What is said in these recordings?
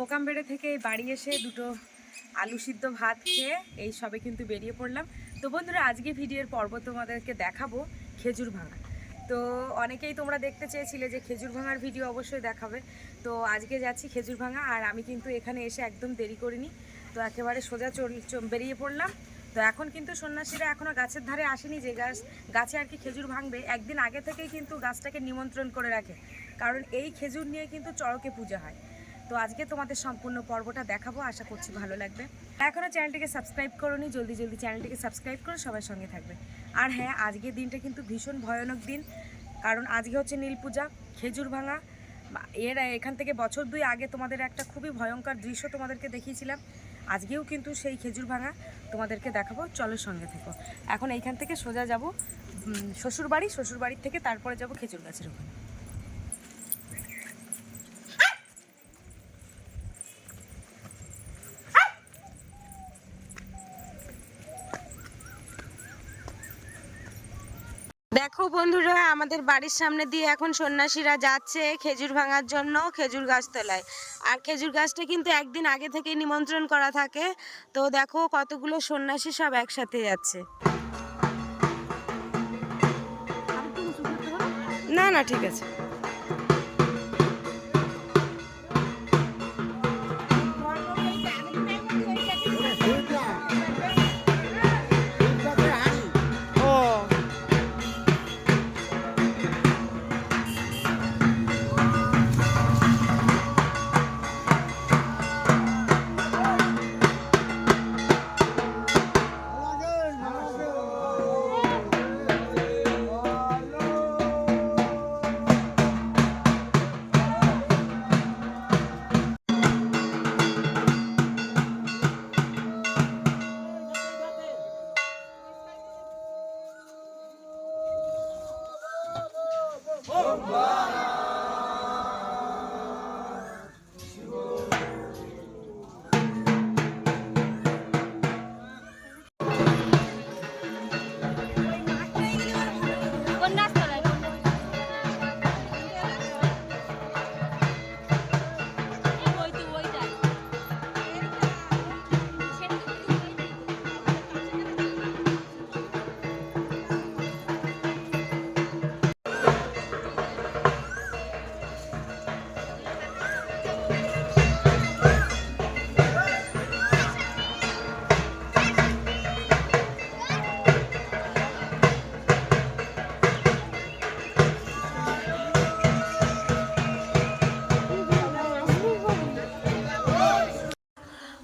মোকামবেড়ে থেকে বাড়ি এসে দুটো আলু সিদ্ধ ভাত খেয়ে এই সবে কিন্তু বেরিয়ে পড়লাম। তো বন্ধুরা, আজকে ভিডিওর পর্ব তোমাদেরকে দেখাবো খেজুর ভাঙা। তো অনেকেই তোমরা দেখতে চেয়েছিলে যে খেজুর ভাঙার ভিডিও অবশ্যই দেখাবে। তো আজকে যাচ্ছি খেজুর ভাঙা, আর আমি কিন্তু এখানে এসে একদম দেরি করিনি, তো একেবারে সোজা বেরিয়ে পড়লাম। তো এখন কিন্তু সন্ন্যাসীরা এখনও গাছের ধারে আসেনি, যে গাছে আর কি খেজুর ভাঙবে একদিন আগে থেকেই কিন্তু গাছটাকে নিমন্ত্রণ করে রাখে, কারণ এই খেজুর নিয়ে কিন্তু চড়কে পূজা হয়। তো আজকে তোমাদের সম্পূর্ণ পর্বটা দেখাবো, আশা করছি ভালো লাগবে। এখনও চ্যানেলটিকে সাবস্ক্রাইব করোনি, জলদি জলদি চ্যানেলটিকে সাবস্ক্রাইব করে সবার সঙ্গে থাকবে। আর হ্যাঁ, আজকের দিনটা কিন্তু ভীষণ ভয়ানক দিন, কারণ আজকে হচ্ছে নীল পূজা, খেজুর ভাঙা। এখান থেকে বছর 2 আগে তোমাদের একটা খুবই ভয়ঙ্কর দৃশ্য তোমাদেরকে দেখিয়েছিলাম। আজকেও কিন্তু সেই খেজুর ভাঙা তোমাদেরকে দেখাবো, চলো সঙ্গে থেকো। এখন এইখান থেকে সোজা যাব শ্বশুরবাড়ির থেকে তারপরে যাব খেজুর গাছের ওখানে। দেখো বন্ধুরা, আমাদের বাড়ির সামনে দিয়ে এখন সন্ন্যাসীরা যাচ্ছে খেজুর ভাঙার জন্য খেজুর গাছ তলায়। আর খেজুর গাছটা কিন্তু একদিন আগে থেকে নিমন্ত্রণ করা থাকে। তো দেখো কতগুলো সন্ন্যাসী সব একসাথে যাচ্ছে। না না, ঠিক আছে।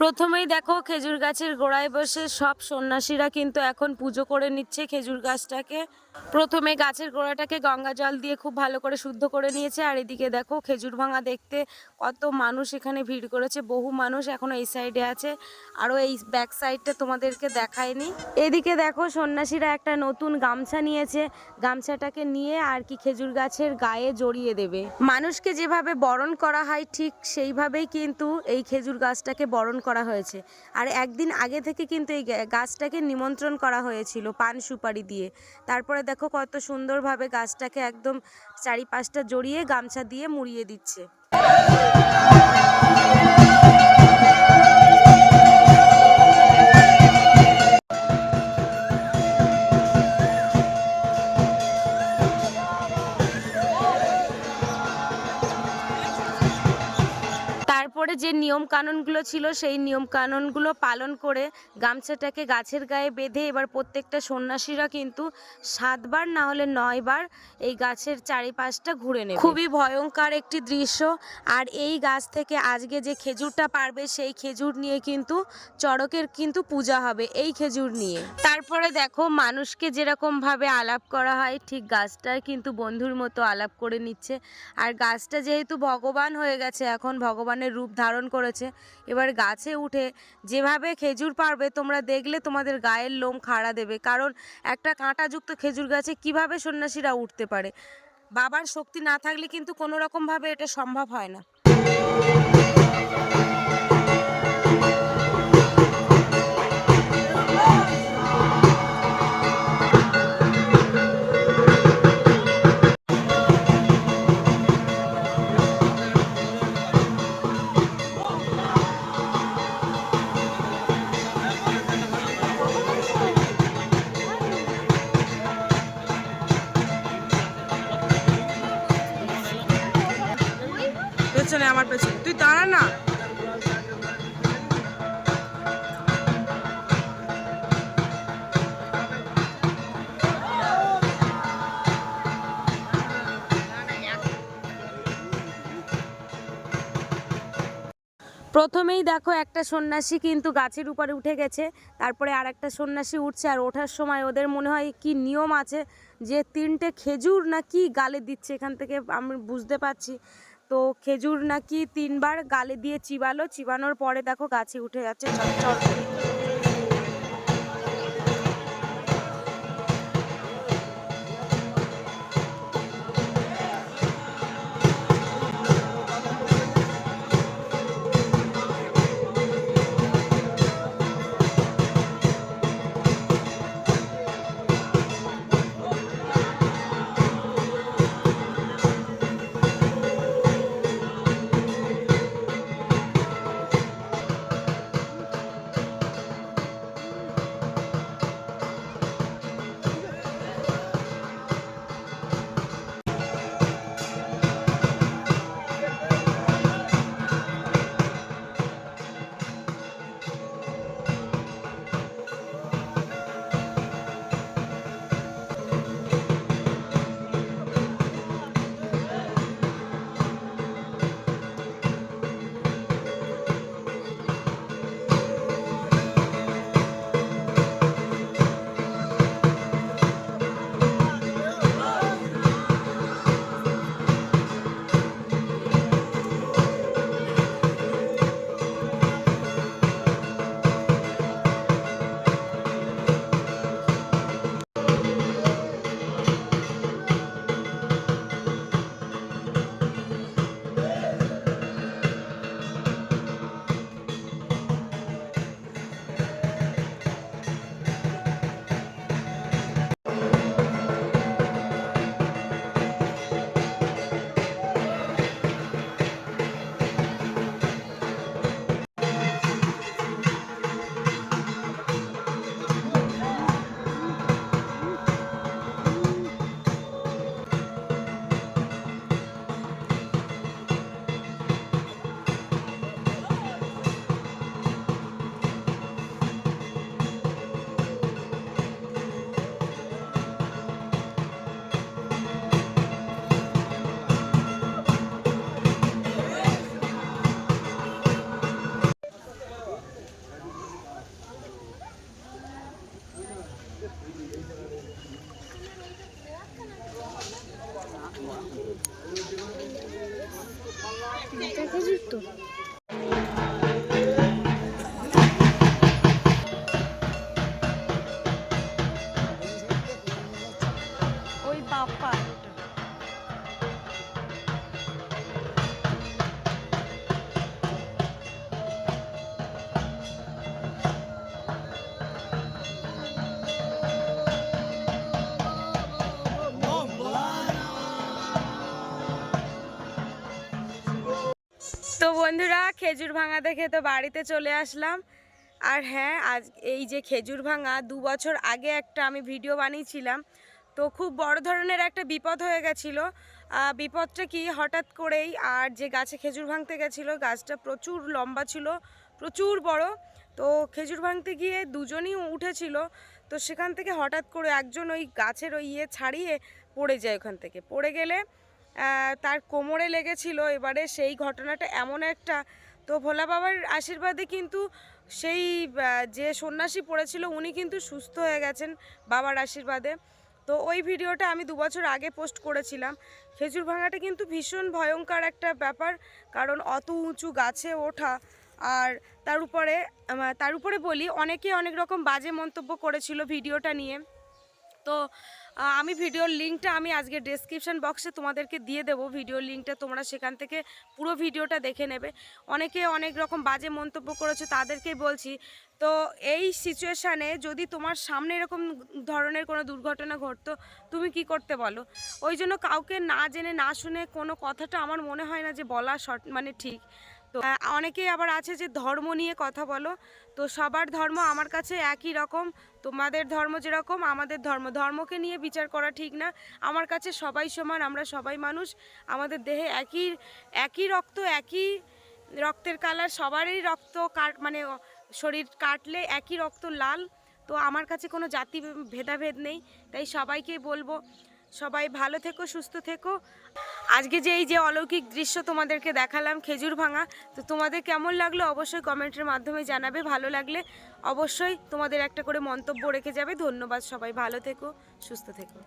প্রথমেই দেখো খেজুর গাছের গোড়ায় বসে সব সন্ন্যাসীরা কিন্তু এখন পুজো করে নিচ্ছে খেজুর গাছটাকে। প্রথমে গাছের গোড়াটাকে গঙ্গা জল দিয়ে খুব ভালো করে শুদ্ধ করে নিয়েছে। আর এদিকে দেখো খেজুর ভাঙা দেখতে কত মানুষ এখানে ভিড় করেছে, বহু মানুষ এখনো এই সাইডে আছে, আরও এই ব্যাক সাইডটা তোমাদেরকে দেখায়নি। এদিকে দেখো সন্ন্যাসীরা একটা নতুন গামছা নিয়েছে, গামছাটাকে নিয়ে আর কি খেজুর গাছের গায়ে জড়িয়ে দেবে। মানুষকে যেভাবে বরণ করা হয় ঠিক সেইভাবেই কিন্তু এই খেজুর গাছটাকে বরণ করা হয়েছে। আর একদিন আগে থেকে কিন্তু এই গাছটাকে নিমন্ত্রণ করা হয়েছিল পান সুপারি দিয়ে। তারপরে দেখো কত সুন্দরভাবে গাছটাকে একদম চারিপাশটা জড়িয়ে গামছা দিয়ে মুড়িয়ে দিচ্ছে। তারপরে যে নিয়ম কানুনগুলো ছিল সেই নিয়ম কানুনগুলো পালন করে গামছাটাকে গাছের গায়ে বেঁধে এবার প্রত্যেকটা সন্ন্যাসীরা কিন্তু 7 বার না হলে 9 বার এই গাছের চারিপাশটা ঘুরে নেবে। খুবই ভয়ঙ্কর একটি দৃশ্য। আর এই গাছ থেকে আজকে যে খেজুরটা পারবে সেই খেজুর নিয়ে কিন্তু চড়কের কিন্তু পূজা হবে এই খেজুর নিয়ে। তারপরে দেখো মানুষকে যেরকম ভাবে আলাপ করা হয় ঠিক গাছটার কিন্তু বন্ধুর মতো আলাপ করে নিচ্ছে। আর গাছটা যেহেতু ভগবান হয়ে গেছে, এখন ভগবানের রূপ ধারণ করেছে, এবার গাছে উঠে যেভাবে খেজুর পারবে তোমরা দেখলে তোমাদের গায়ের লোম খাড়া দেবে। কারণ একটা কাঁটাযুক্ত খেজুর গাছে কিভাবে সন্ন্যাসীরা উঠতে পারে? বাবার শক্তি না থাকলে কিন্তু কোনো রকমভাবে এটা সম্ভব হয় না। প্রথমেই দেখো একটা সন্ন্যাসী কিন্তু গাছের উপরে উঠে গেছে, তারপরে আর একটা সন্ন্যাসী উঠছে। আর ওঠার সময় ওদের মনে হয় কি নিয়ম আছে যে 3টে খেজুর নাকি গালে দিচ্ছে, এখান থেকে আমি বুঝতে পারছি। তো খেজুর নাকি 3বার গালে দিয়ে চিবালো, চিবানোর পরে দেখো গাছে উঠে যাচ্ছে চট করে। ওই বাপ্পা তো বন্ধুরা, খেজুর ভাঙা দেখে তো বাড়িতে চলে আসলাম। আর হ্যাঁ, আজ এই যে খেজুর ভাঙা 2 বছর আগে একটা আমি ভিডিও বানিয়েছিলাম, তো খুব বড় ধরনের একটা বিপদ হয়ে গেছিলো। বিপদটা কি, হঠাৎ করেই আর যে গাছে খেজুর ভাঙতে গেছিলো গাছটা প্রচুর লম্বা ছিল, প্রচুর বড়। তো খেজুর ভাঙতে গিয়ে দুজনই উঠেছিল, তো সেখান থেকে হঠাৎ করে একজন ওই গাছের ওই ছাড়িয়ে পড়ে যায়। ওখান থেকে পড়ে গেলে তার কোমরে লেগেছিল। এবারে সেই ঘটনাটা এমন একটা, তো ভোলা বাবার আশীর্বাদে কিন্তু সেই যে সন্ন্যাসী পড়েছিল উনি কিন্তু সুস্থ হয়ে গেছেন বাবার আশীর্বাদে। তো ওই ভিডিওটা আমি 2 বছর আগে পোস্ট করেছিলাম। খেজুর ভাঙাটা কিন্তু ভীষণ ভয়ঙ্কর একটা ব্যাপার, কারণ অত উঁচু গাছে ওঠা। আর তার উপরে বলি, অনেকে অনেক রকম বাজে মন্তব্য করেছিল ভিডিওটা নিয়ে। তো আমি ভিডিওর লিঙ্কটা আমি আজকে ডেসক্রিপশন বক্সে তোমাদেরকে দিয়ে দেবো, ভিডিওর লিঙ্কটা তোমরা সেখান থেকে পুরো ভিডিওটা দেখে নেবে। অনেকে অনেক রকম বাজে মন্তব্য করেছে, তাদেরকেই বলছি। তো এই সিচুয়েশানে যদি তোমার সামনে এরকম ধরনের কোনো দুর্ঘটনা ঘটতো, তুমি কি করতে বলো? ওই জন্য কাউকে না জেনে না শুনে কোনো কথাটা আমার মনে হয় না যে বলা মানে ঠিক। তো অনেকেই আবার আছে যে ধর্ম নিয়ে কথা বলো, তো সবার ধর্ম আমার কাছে একই রকম। তোমাদের ধর্ম যেরকম, আমাদের ধর্মকে নিয়ে বিচার করা ঠিক না। আমার কাছে সবাই সমান, আমরা সবাই মানুষ, আমাদের দেহে একই রক্ত, একই রক্তের কালার, সবারই রক্ত মানে শরীর কাটলে একই রক্ত লাল। তো আমার কাছে কোনো জাতি ভেদাভেদ নেই। তাই সবাইকেই বলবো, সবাই ভালো থেকো, সুস্থ থেকো। আজকে যে এই যে অলৌকিক দৃশ্য তোমাদেরকে দেখালাম খেজুর ভাঙা, তো তোমাদের কেমন লাগলো অবশ্যই কমেন্টের মাধ্যমে জানাবে। ভালো লাগলে অবশ্যই তোমাদের একটা করে মন্তব্য রেখে যাবে। ধন্যবাদ, সবাই ভালো থেকো, সুস্থ থেকো।